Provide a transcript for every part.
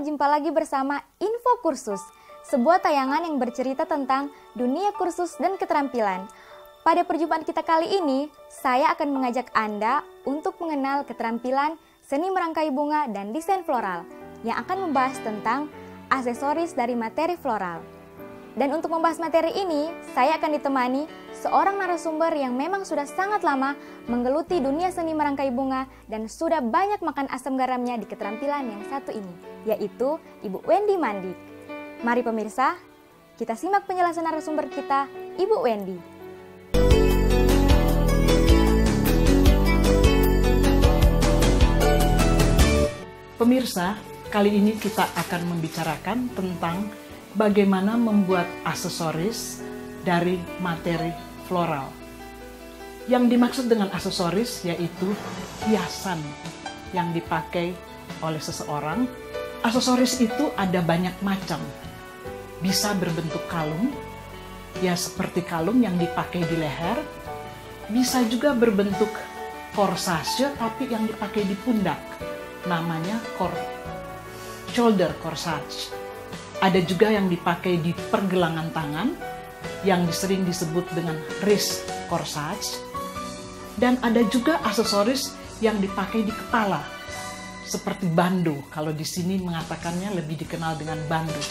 jumpa lagi bersama Info Kursus, sebuah tayangan yang bercerita tentang dunia kursus dan keterampilan. Pada perjumpaan kita kali ini, saya akan mengajak Anda untuk mengenal keterampilan seni merangkai bunga dan desain floral, yang akan membahas tentang aksesoris dari materi floral. Dan untuk membahas materi ini, saya akan ditemani seorang narasumber yang memang sudah sangat lama menggeluti dunia seni merangkai bunga dan sudah banyak makan asam garamnya di keterampilan yang satu ini, yaitu Ibu Wendy Mandik. Mari pemirsa, kita simak penjelasan narasumber kita, Ibu Wendy. Pemirsa, kali ini kita akan membicarakan tentang bagaimana membuat aksesoris dari materi floral. Yang dimaksud dengan aksesoris yaitu hiasan yang dipakai oleh seseorang. Aksesoris itu ada banyak macam. Bisa berbentuk kalung, ya seperti kalung yang dipakai di leher. Bisa juga berbentuk corsage tapi yang dipakai di pundak. Namanya shoulder corsage. Ada juga yang dipakai di pergelangan tangan, yang sering disebut dengan wrist corsage. Dan ada juga aksesoris yang dipakai di kepala, seperti bando. Kalau di sini mengatakannya lebih dikenal dengan bando.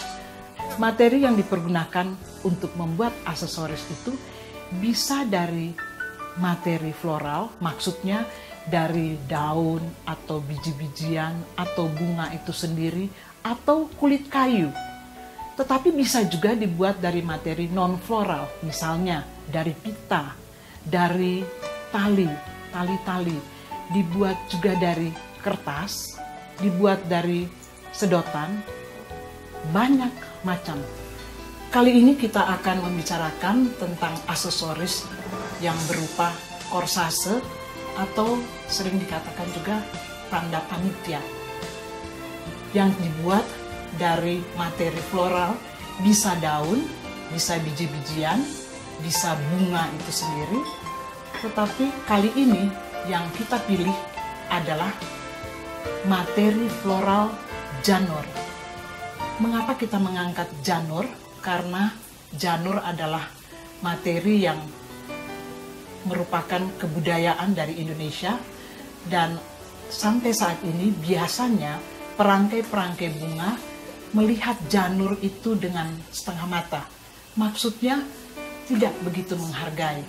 Materi yang dipergunakan untuk membuat aksesoris itu bisa dari materi floral, maksudnya dari daun atau biji-bijian atau bunga itu sendiri atau kulit kayu. Tetapi bisa juga dibuat dari materi non-floral, misalnya dari pita, dari tali-tali, dibuat juga dari kertas, dibuat dari sedotan, banyak macam. Kali ini kita akan membicarakan tentang aksesoris yang berupa corsage atau sering dikatakan juga tanda panitia, yang dibuat dari materi floral, bisa daun, bisa biji-bijian, bisa bunga itu sendiri. Tetapi kali ini yang kita pilih adalah materi floral janur. Mengapa kita mengangkat janur? Karena janur adalah materi yang merupakan kebudayaan dari Indonesia, dan sampai saat ini biasanya perangkai-perangkai bunga melihat janur itu dengan setengah mata. Maksudnya tidak begitu menghargai.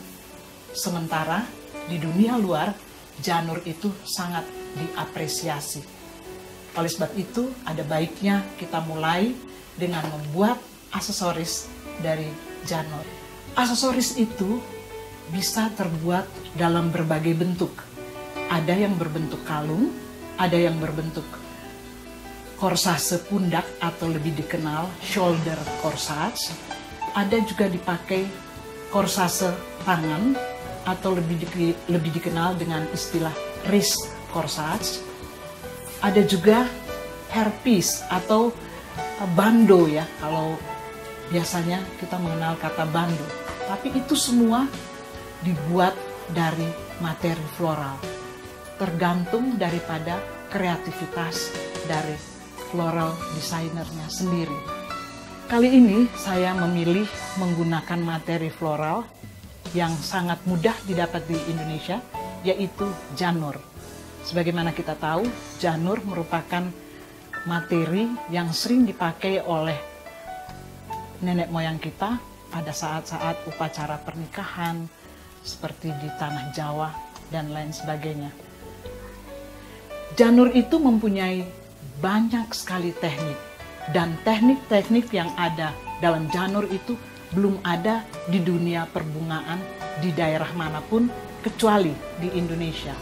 Sementara di dunia luar, janur itu sangat diapresiasi. Oleh sebab itu, ada baiknya kita mulai dengan membuat aksesoris dari janur. Aksesoris itu bisa terbuat dalam berbagai bentuk. Ada yang berbentuk kalung, ada yang berbentuk corsage pundak atau lebih dikenal shoulder corsage. Ada juga dipakai corsage tangan atau lebih dikenal dengan istilah wrist corsage. Ada juga hairpiece atau bando ya, kalau biasanya kita mengenal kata bando. Tapi itu semua dibuat dari materi floral. Tergantung daripada kreativitas dari floral desainernya sendiri. Kali ini saya memilih menggunakan materi floral yang sangat mudah didapat di Indonesia, yaitu janur. Sebagaimana kita tahu, janur merupakan materi yang sering dipakai oleh nenek moyang kita pada saat-saat upacara pernikahan, seperti di tanah Jawa dan lain sebagainya. Janur itu mempunyai banyak sekali teknik, dan teknik-teknik yang ada dalam janur itu belum ada di dunia perbungaan di daerah manapun kecuali di Indonesia.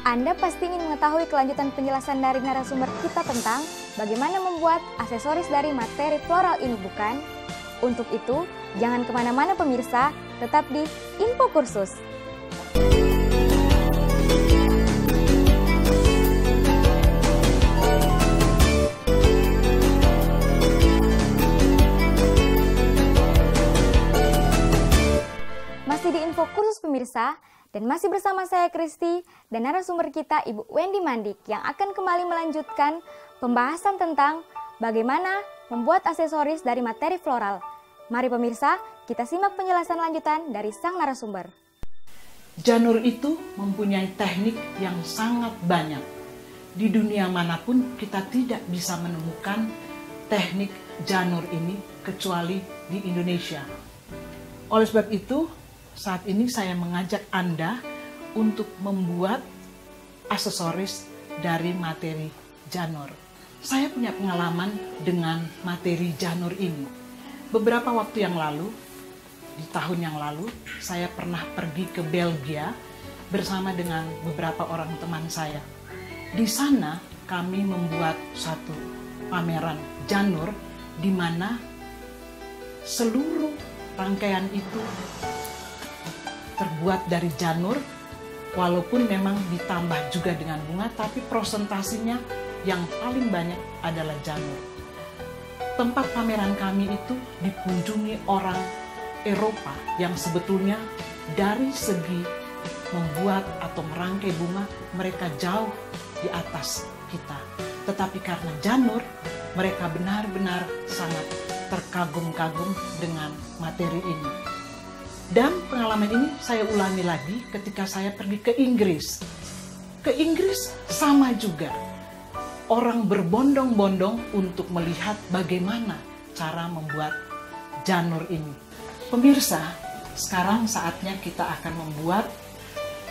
Anda pasti ingin mengetahui kelanjutan penjelasan dari narasumber kita tentang bagaimana membuat aksesoris dari materi floral ini, bukan? Untuk itu, jangan kemana-mana pemirsa, tetap di Info Kursus. Masih di Info Kursus pemirsa, dan masih bersama saya Kristi dan narasumber kita Ibu Wendy Mandik yang akan kembali melanjutkan pembahasan tentang bagaimana membuat aksesoris dari materi floral. Mari pemirsa, kita simak penjelasan lanjutan dari sang narasumber. Janur itu mempunyai teknik yang sangat banyak. Di dunia manapun kita tidak bisa menemukan teknik janur ini kecuali di Indonesia. Oleh sebab itu, saat ini saya mengajak Anda untuk membuat aksesoris dari materi janur. Saya punya pengalaman dengan materi janur ini. Beberapa waktu yang lalu, di tahun yang lalu, saya pernah pergi ke Belgia bersama dengan beberapa orang teman saya. Di sana kami membuat satu pameran janur di mana seluruh rangkaian itu terbuat dari janur, walaupun memang ditambah juga dengan bunga, tapi presentasinya yang paling banyak adalah janur. Tempat pameran kami itu dikunjungi orang Eropa yang sebetulnya dari segi membuat atau merangkai bunga mereka jauh di atas kita. Tetapi karena janur, mereka benar-benar sangat terkagum-kagum dengan materi ini. Dan pengalaman ini saya ulangi lagi ketika saya pergi ke Inggris. Ke Inggris sama juga. Orang berbondong-bondong untuk melihat bagaimana cara membuat janur ini. Pemirsa, sekarang saatnya kita akan membuat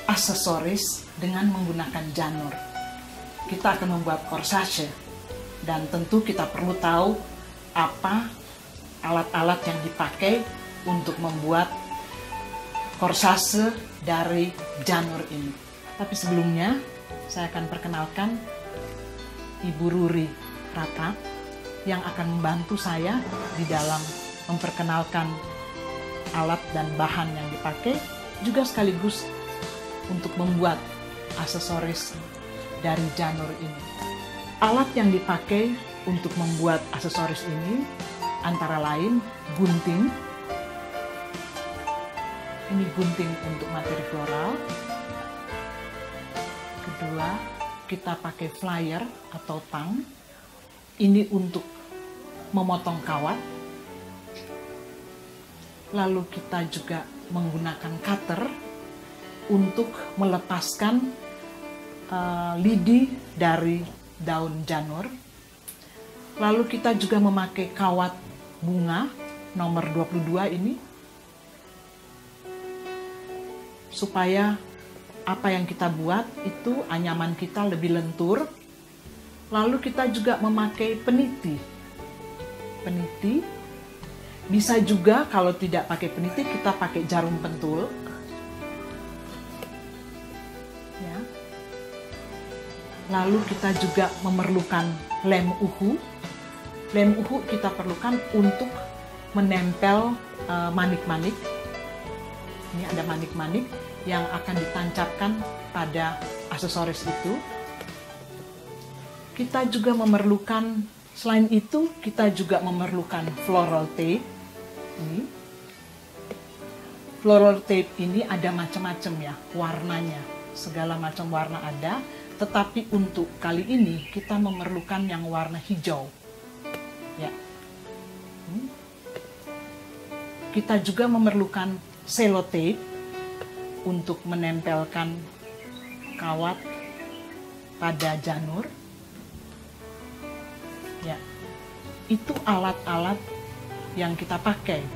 aksesoris dengan menggunakan janur. Kita akan membuat corsage dan tentu kita perlu tahu apa alat-alat yang dipakai untuk membuat corsage dari janur ini. Tapi sebelumnya saya akan perkenalkan Ibu Ruri Ratap yang akan membantu saya di dalam memperkenalkan alat dan bahan yang dipakai, juga sekaligus untuk membuat aksesoris dari janur ini. Alat yang dipakai untuk membuat aksesoris ini antara lain gunting. Ini gunting untuk materi floral. Kedua, kita pakai flyer atau tang. Ini untuk memotong kawat. Lalu kita juga menggunakan cutter untuk melepaskan lidi dari daun janur. Lalu kita juga memakai kawat bunga nomor 22 ini supaya apa yang kita buat itu anyaman kita lebih lentur. Lalu kita juga memakai peniti. Peniti bisa juga kalau tidak pakai peniti kita pakai jarum pentul. Ya. Lalu kita juga memerlukan lem uhu. Lem uhu kita perlukan untuk menempel manik-manik. Ini ada manik-manik yang akan ditancapkan pada aksesoris itu. Kita juga memerlukan, selain itu kita juga memerlukan floral tape. Ini. Floral tape ini ada macam-macam ya warnanya, segala macam warna ada. Tetapi untuk kali ini kita memerlukan yang warna hijau. Ya. Kita juga memerlukan sellotape untuk menempelkan kawat pada janur. Ya, itu alat-alat yang kita pakai.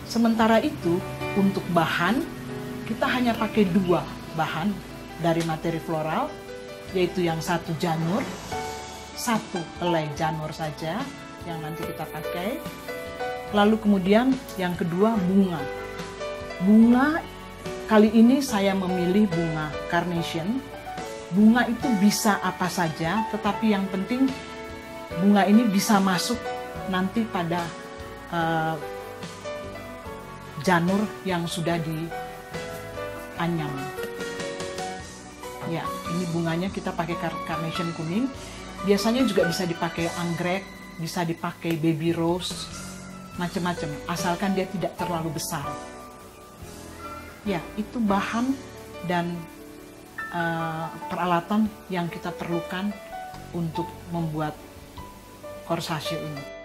Sementara itu, untuk bahan, kita hanya pakai 2 bahan dari materi floral, yaitu yang satu janur, 1 helai janur saja yang nanti kita pakai. Lalu kemudian yang kedua bunga. Bunga kali ini saya memilih bunga carnation. Bunga itu bisa apa saja, tetapi yang penting bunga ini bisa masuk nanti pada janur yang sudah dianyam. Ya, ini bunganya kita pakai carnation kuning. Biasanya juga bisa dipakai anggrek, bisa dipakai baby rose, macam-macam, asalkan dia tidak terlalu besar. Ya, itu bahan dan peralatan yang kita perlukan untuk membuat korsage ini.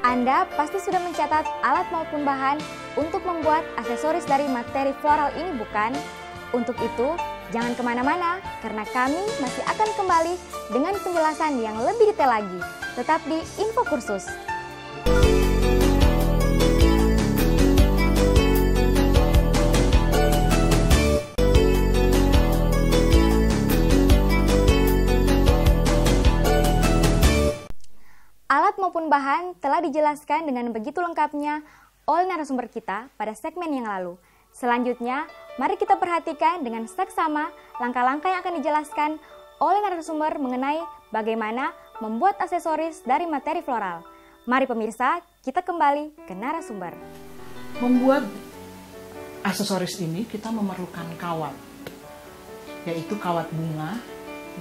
Anda pasti sudah mencatat alat maupun bahan untuk membuat aksesoris dari materi floral ini, bukan? Untuk itu, jangan kemana-mana karena kami masih akan kembali dengan penjelasan yang lebih detail lagi. Tetap di Info Kursus. Alat maupun bahan telah dijelaskan dengan begitu lengkapnya oleh narasumber kita pada segmen yang lalu. Selanjutnya, mari kita perhatikan dengan seksama langkah-langkah yang akan dijelaskan oleh narasumber mengenai bagaimana membuat aksesoris dari materi floral. Mari pemirsa, kita kembali ke narasumber. Membuat aksesoris ini kita memerlukan kawat, yaitu kawat bunga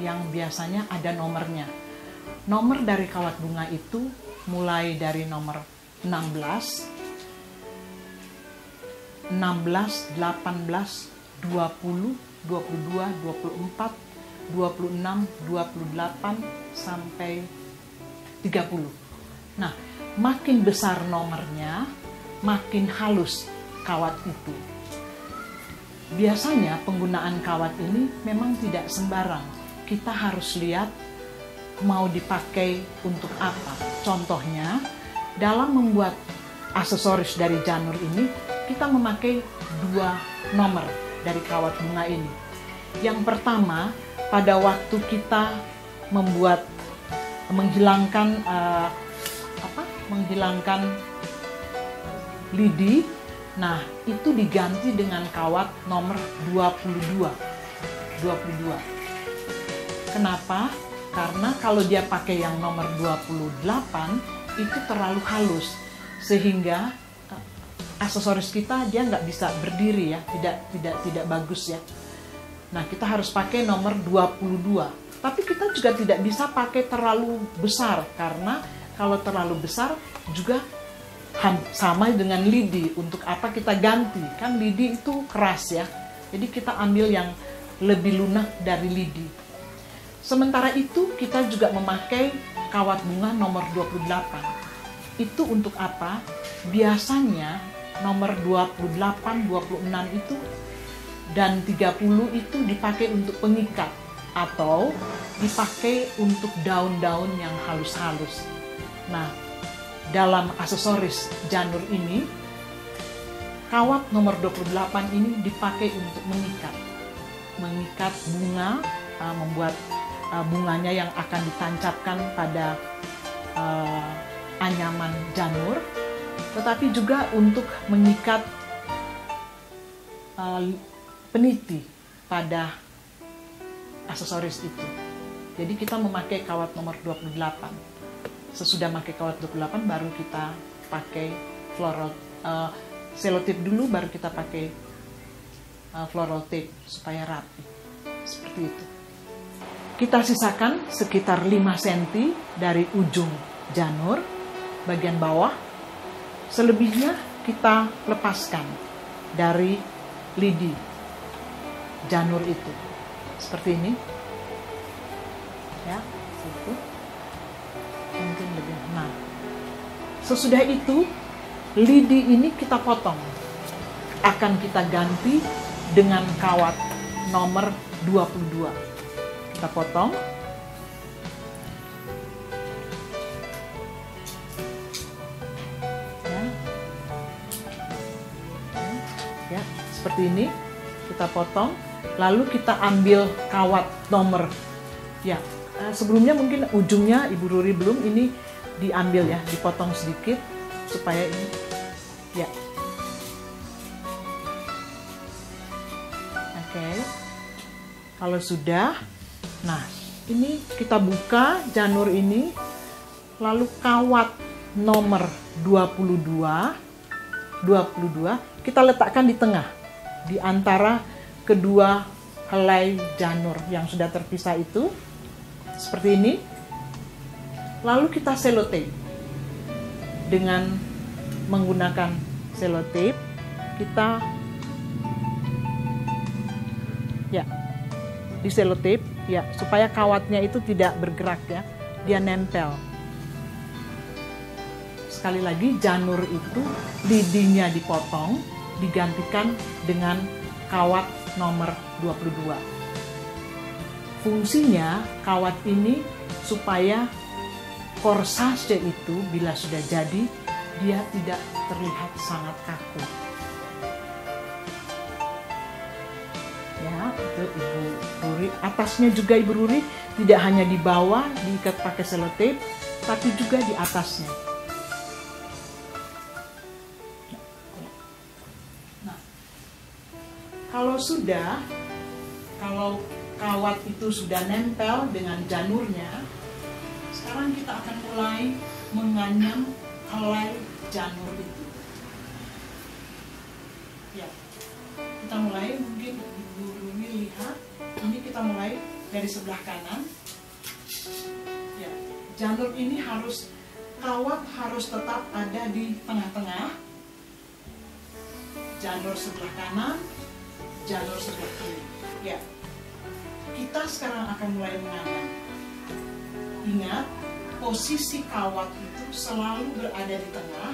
yang biasanya ada nomornya. Nomor dari kawat bunga itu mulai dari nomor 16, 18, 20, 22, 24, 26, 28, sampai 30. Nah, makin besar nomornya, makin halus kawat itu. Biasanya penggunaan kawat ini memang tidak sembarang. Kita harus lihat mau dipakai untuk apa. Contohnya, dalam membuat aksesoris dari janur ini, kita memakai 2 nomor dari kawat bunga ini. Yang pertama, pada waktu kita menghilangkan lidi, nah itu diganti dengan kawat nomor 22. Kenapa? Karena kalau dia pakai yang nomor 28 itu terlalu halus, sehingga aksesoris kita dia nggak bisa berdiri ya, tidak bagus ya. Nah, kita harus pakai nomor 22. Tapi kita juga tidak bisa pakai terlalu besar, karena kalau terlalu besar juga sama dengan lidi. Untuk apa kita ganti? Kan lidi itu keras ya. Jadi kita ambil yang lebih lunak dari lidi. Sementara itu kita juga memakai kawat bunga nomor 28. Itu untuk apa? Biasanya nomor 28, 26 itu dan 30 itu dipakai untuk pengikat atau dipakai untuk daun-daun yang halus-halus. Nah, dalam aksesoris janur ini, kawat nomor 28 ini dipakai untuk mengikat bunga, membuat bunganya yang akan ditancapkan pada anyaman janur, tetapi juga untuk mengikat peniti pada aksesoris itu. Jadi kita memakai kawat nomor 28. Sesudah pakai kawat 28 baru kita pakai floral selotip dulu, baru kita pakai floral tape supaya rapi. Seperti itu. Kita sisakan sekitar 5 cm dari ujung janur bagian bawah. Selebihnya kita lepaskan dari lidi janur itu. Seperti ini. Ya, itu. Mungkin lebih. Nah, sesudah itu lidi ini kita potong. Akan kita ganti dengan kawat nomor 22. Kita potong. Ya, seperti ini. Kita potong. Lalu kita ambil kawat nomor. Ya, sebelumnya mungkin ujungnya Ibu Ruri belum, ini diambil ya, dipotong sedikit supaya ini. Ya. Oke. Kalau sudah, nah ini kita buka janur ini, lalu kawat nomor 22 kita letakkan di tengah, di antara kedua helai janur yang sudah terpisah itu, seperti ini. Lalu kita selotip. Dengan menggunakan selotip, kita di selotip supaya kawatnya itu tidak bergerak ya, dia nempel. Sekali lagi, janur itu lidinya dipotong, digantikan dengan kawat nomor 22. Fungsinya kawat ini supaya korsase itu bila sudah jadi, dia tidak terlihat sangat kaku. Ya, itu Ibu Ruri. Atasnya juga Ibu Ruri, tidak hanya di bawah diikat pakai selotip, tapi juga di atasnya. Kalau kawat itu sudah nempel dengan janurnya, sekarang kita akan mulai menganyam helai janur itu. Ya, kita mulai, mungkin Ibu Rumi lihat, ini kita mulai dari sebelah kanan. Ya, janur ini kawat harus tetap ada di tengah-tengah. Janur sebelah kanan, janur sebelah kiri. Ya, kita sekarang akan mulai menganyam. Ingat, posisi kawat itu selalu berada di tengah.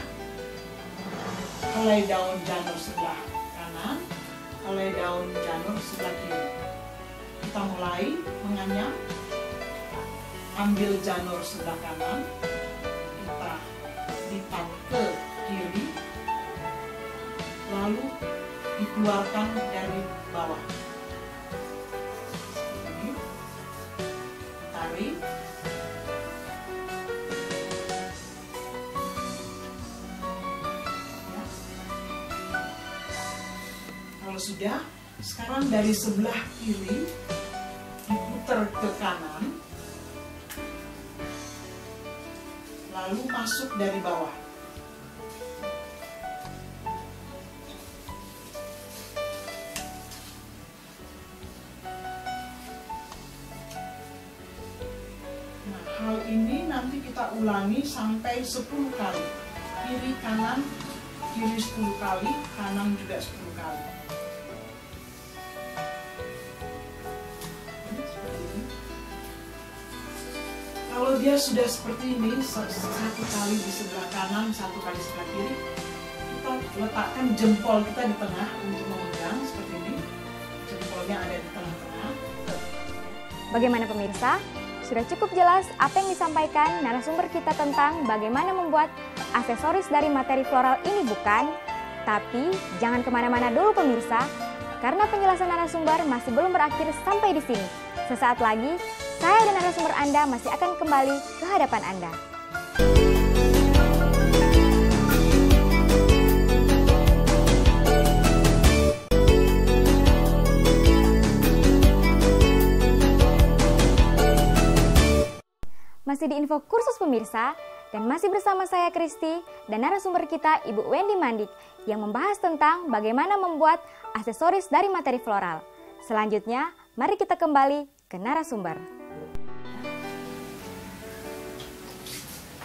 Helai daun janur sebelah kanan, helai daun janur sebelah kiri. Kita mulai menganyam. Ambil janur sebelah kanan, kita lipat ke kiri, lalu dikeluarkan dari bawah. Ini tarik. Ya. Kalau sudah, sekarang dari sebelah kiri diputar ke kanan, lalu masuk dari bawah. Hal ini nanti kita ulangi sampai 10 kali. Kiri kanan, kiri 10 kali, kanan juga 10 kali. Kalau dia sudah seperti ini, satu kali di sebelah kanan, satu kali sebelah kiri, kita letakkan jempol kita di tengah untuk memegang seperti ini. Jempolnya ada di tengah-tengah. Bagaimana pemirsa? Sudah cukup jelas apa yang disampaikan narasumber kita tentang bagaimana membuat aksesoris dari materi floral ini, bukan? Tapi jangan kemana-mana dulu pemirsa, karena penjelasan narasumber masih belum berakhir sampai di sini. Sesaat lagi, saya dan narasumber Anda masih akan kembali ke hadapan Anda. Masih di info kursus pemirsa, dan masih bersama saya Kristi dan narasumber kita Ibu Wendy Mandik yang membahas tentang bagaimana membuat aksesoris dari materi floral. Selanjutnya, mari kita kembali ke narasumber.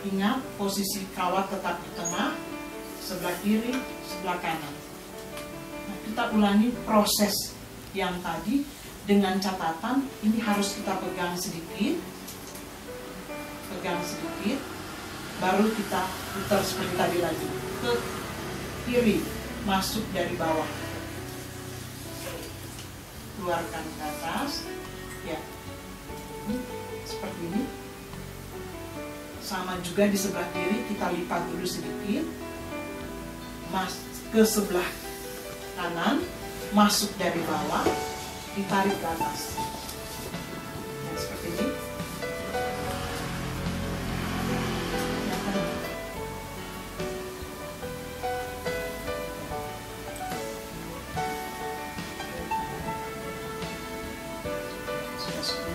Ingat, posisi kawat tetap di tengah, sebelah kiri, sebelah kanan. Nah, kita ulangi proses yang tadi dengan catatan, ini harus kita pegang sedikit, baru kita putar seperti tadi lagi ke kiri, masuk dari bawah, keluarkan ke atas, ya, seperti ini. Sama juga di sebelah kiri, kita lipat dulu sedikit, ke sebelah kanan, masuk dari bawah, ditarik ke atas, ya, seperti ini.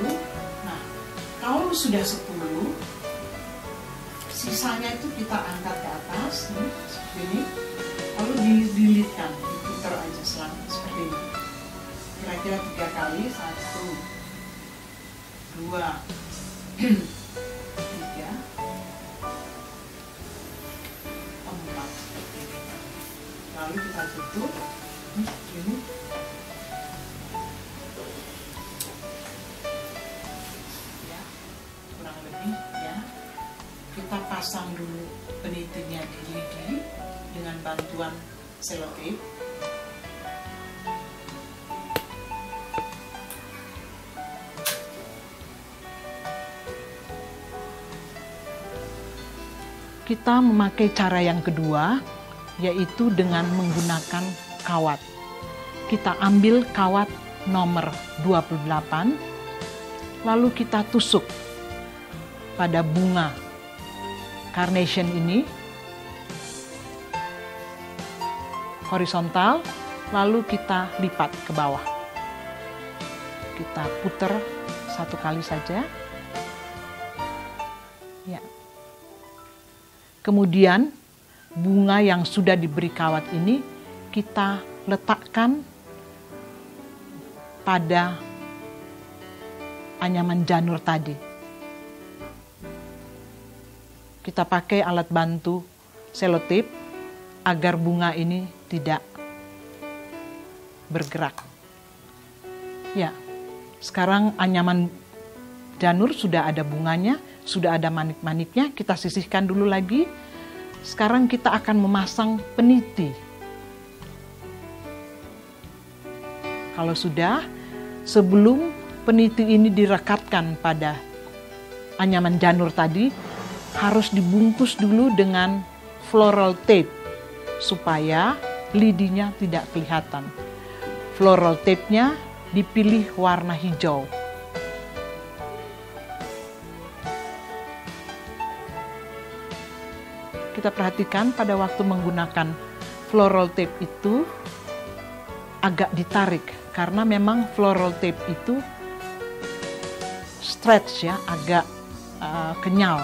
10. Nah, kalau sudah 10, sisanya itu kita angkat ke atas nih, seperti ini, lalu dililitkan, diputar aja selama seperti ini, kira-kira 3 kali. 1, 2, 3, 4. Lalu kita tutup ini. Ya, kurang lebih ya. Kita pasang dulu penitinya di lidi dengan bantuan selotip. Kita memakai cara yang kedua, yaitu dengan menggunakan kawat. Kita ambil kawat nomor 28, lalu kita tusuk pada bunga carnation ini horizontal, lalu kita lipat ke bawah. Kita putar 1 kali saja. Ya. Kemudian bunga yang sudah diberi kawat ini kita letakkan pada anyaman janur tadi. Kita pakai alat bantu selotip agar bunga ini tidak bergerak. Ya, sekarang anyaman janur sudah ada bunganya, sudah ada manik-maniknya, kita sisihkan dulu lagi. Sekarang kita akan memasang peniti. Kalau sudah, sebelum peniti ini direkatkan pada anyaman janur tadi, harus dibungkus dulu dengan floral tape supaya lidinya tidak kelihatan. Floral tape-nya dipilih warna hijau. Kita perhatikan pada waktu menggunakan floral tape itu agak ditarik karena memang floral tape itu stretch ya, agak kenyal.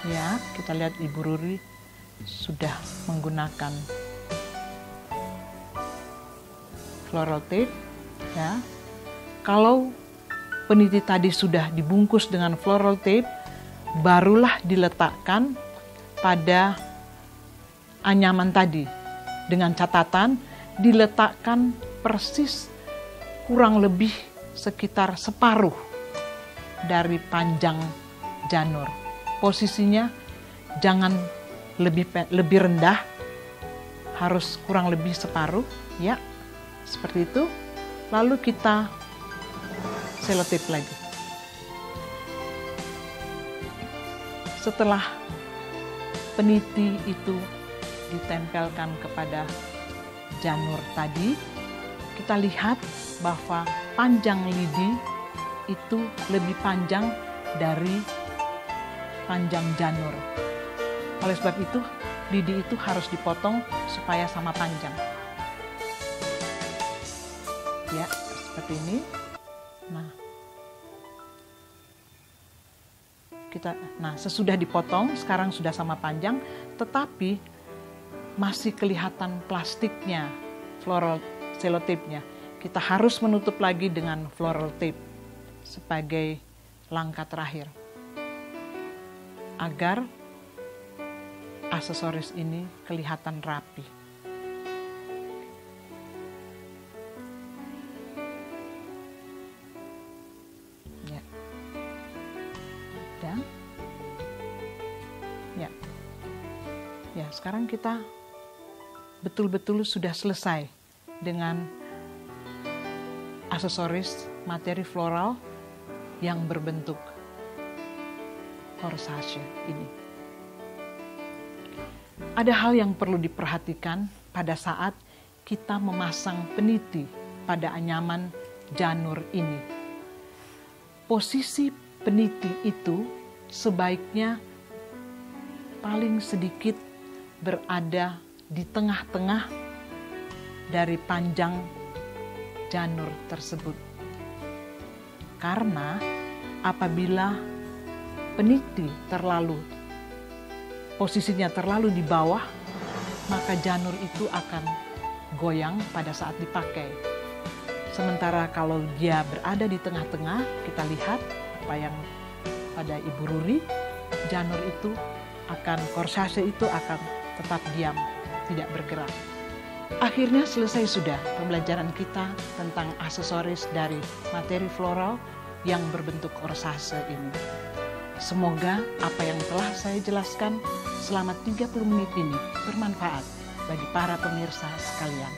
Ya, kita lihat Ibu Ruri sudah menggunakan floral tape ya. Kalau peniti tadi sudah dibungkus dengan floral tape, barulah diletakkan pada anyaman tadi dengan catatan diletakkan persis kurang lebih sekitar separuh dari panjang janur. Posisinya jangan lebih rendah, harus kurang lebih separuh ya, seperti itu. Lalu kita selotip lagi. Setelah peniti itu ditempelkan kepada janur tadi, kita lihat bahwa panjang lidi itu lebih panjang dari panjang janur. Oleh sebab itu, lidi itu harus dipotong supaya sama panjang. Ya, seperti ini. Nah, sesudah dipotong, sekarang sudah sama panjang, tetapi masih kelihatan plastiknya, floral selotipnya. Kita harus menutup lagi dengan floral tape sebagai langkah terakhir agar aksesoris ini kelihatan rapi. Ya. Dan ya, sekarang kita betul-betul sudah selesai dengan aksesoris materi floral yang berbentuk corsage ini. Ada hal yang perlu diperhatikan pada saat kita memasang peniti pada anyaman janur ini. Posisi peniti itu sebaiknya paling sedikit berada di tengah-tengah dari panjang janur tersebut. Karena apabila peniti posisinya terlalu di bawah, maka janur itu akan goyang pada saat dipakai. Sementara kalau dia berada di tengah-tengah, kita lihat apa yang pada Ibu Ruri, janur itu korsase itu akan tetap diam, tidak bergerak. Akhirnya selesai sudah pembelajaran kita tentang aksesoris dari materi floral yang berbentuk korsase ini. Semoga apa yang telah saya jelaskan selama 30 menit ini bermanfaat bagi para pemirsa sekalian.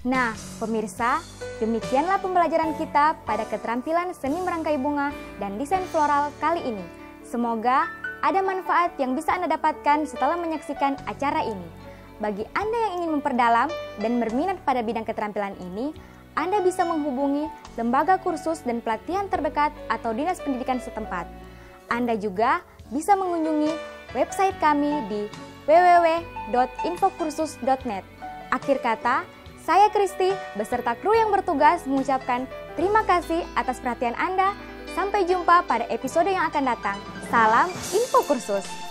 Nah, pemirsa, demikianlah pembelajaran kita pada keterampilan seni merangkai bunga dan desain floral kali ini. Semoga ada manfaat yang bisa Anda dapatkan setelah menyaksikan acara ini. Bagi Anda yang ingin memperdalam dan berminat pada bidang keterampilan ini, Anda bisa menghubungi lembaga kursus dan pelatihan terdekat atau dinas pendidikan setempat. Anda juga bisa mengunjungi website kami di www.infokursus.net. Akhir kata, saya Kristi beserta kru yang bertugas mengucapkan terima kasih atas perhatian Anda. Sampai jumpa pada episode yang akan datang. Salam Info Kursus.